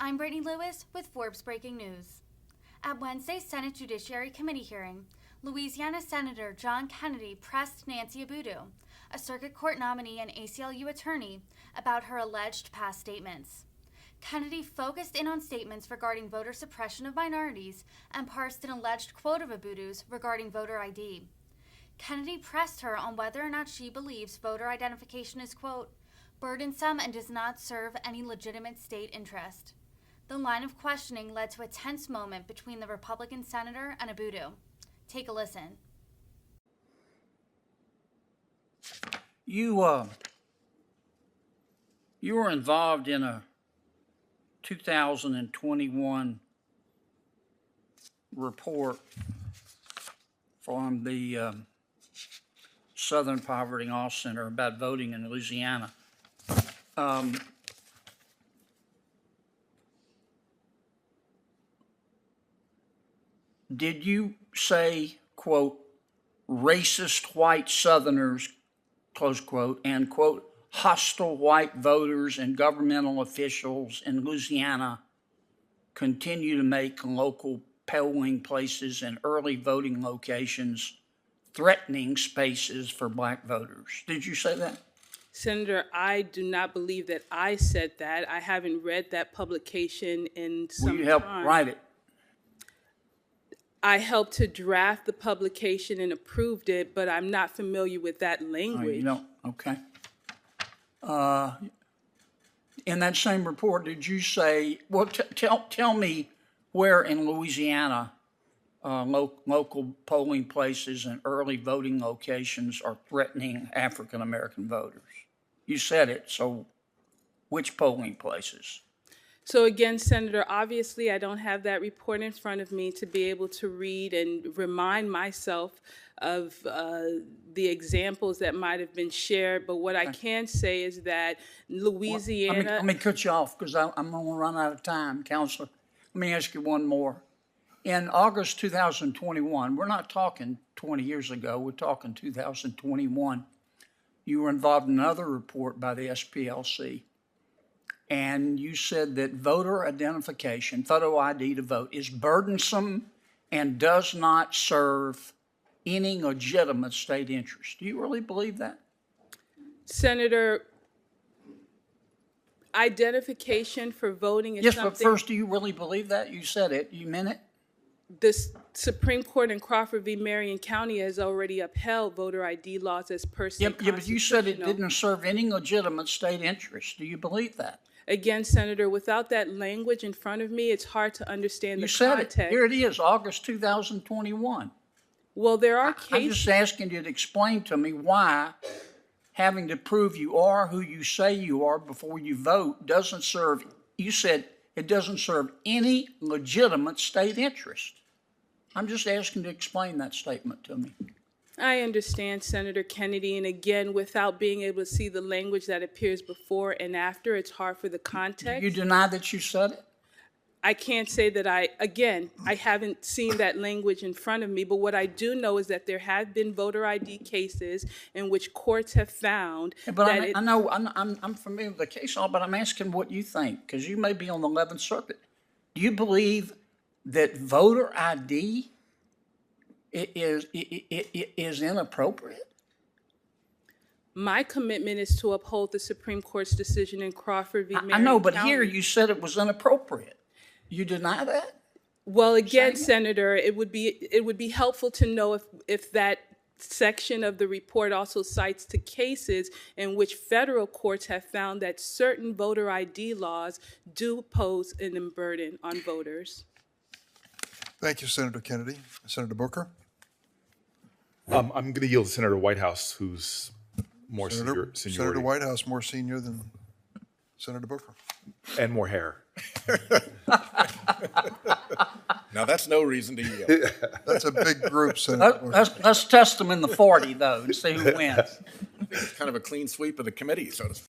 I'm Brittany Lewis with Forbes Breaking News. At Wednesday's Senate Judiciary Committee hearing, Louisiana Senator John Kennedy pressed Nancy Abudu, a circuit court nominee and ACLU attorney, about her alleged past statements. Kennedy focused in on statements regarding voter suppression of minorities and parsed an alleged quote of Abudu's regarding voter ID. Kennedy pressed her on whether or not she believes voter identification is, quote, burdensome and does not serve any legitimate state interest. The line of questioning led to a tense moment between the Republican senator and Abudu. Take a listen. You were involved in a 2021 report from the Southern Poverty Law Center about voting in Louisiana. Did you say, quote, racist white Southerners, close quote, and, quote, hostile white voters and governmental officials in Louisiana continue to make local polling places and early voting locations threatening spaces for black voters? Did you say that? Senator, I do not believe that I said that. I haven't read that publication in some time. Will you help write it? I helped to draft the publication and approved it, but I'm not familiar with that language. You don't? Okay. In that same report, did you say, well, tell me where in Louisiana local polling places and early voting locations are threatening African-American voters? You said it, so which polling places? So again, Senator, obviously I don't have that report in front of me to be able to read and remind myself of the examples that might have been shared. But what I can say is that Louisiana... Let me cut you off because I'm going to run out of time, Counselor. Let me ask you one more. In August 2021, we're not talking 20 years ago, we're talking 2021, you were involved in another report by the SPLC. And you said that voter identification, photo ID to vote, is burdensome and does not serve any legitimate state interest. Do you really believe that? Senator, identification for voting is yes, something... Yes, but first, do you really believe that? You said it. You meant it? The Supreme Court in Crawford v. Marion County has already upheld voter ID laws as per se constitutional. Yeah, but you said it didn't serve any legitimate state interest. Do you believe that? Again, Senator, without that language in front of me, it's hard to understand the context. You said it. Here it is, August 2021. Well, there are cases... I'm just asking you to explain to me why having to prove you are who you say you are before you vote doesn't serve... You said it doesn't serve any legitimate state interest. I'm just asking you to explain that statement to me. I understand, Senator Kennedy, and again, without being able to see the language that appears before and after, it's hard for the context. You deny that you said it? I can't say that I haven't seen that language in front of me, but what I do know is that there have been voter ID cases in which courts have found that I'm familiar with the case law, but I'm asking what you think, because you may be on the 11th Circuit. Do you believe that voter ID is inappropriate? My commitment is to uphold the Supreme Court's decision in Crawford v. Marion County. I know, but here you said it was inappropriate. You deny that? Well, again, Senator, it would be helpful to know if that section of the report also cites to cases in which federal courts have found that certain voter ID laws do pose an burden on voters. Thank you, Senator Kennedy. Senator Booker? I'm going to yield to Senator Whitehouse, who's more seniority. Senator Whitehouse more senior than Senator Booker. And more hair. Now, that's no reason to yield. That's a big group, Senator Booker. Let's test them in the 40, though, and see who wins. It's kind of a clean sweep of the committee, so to speak.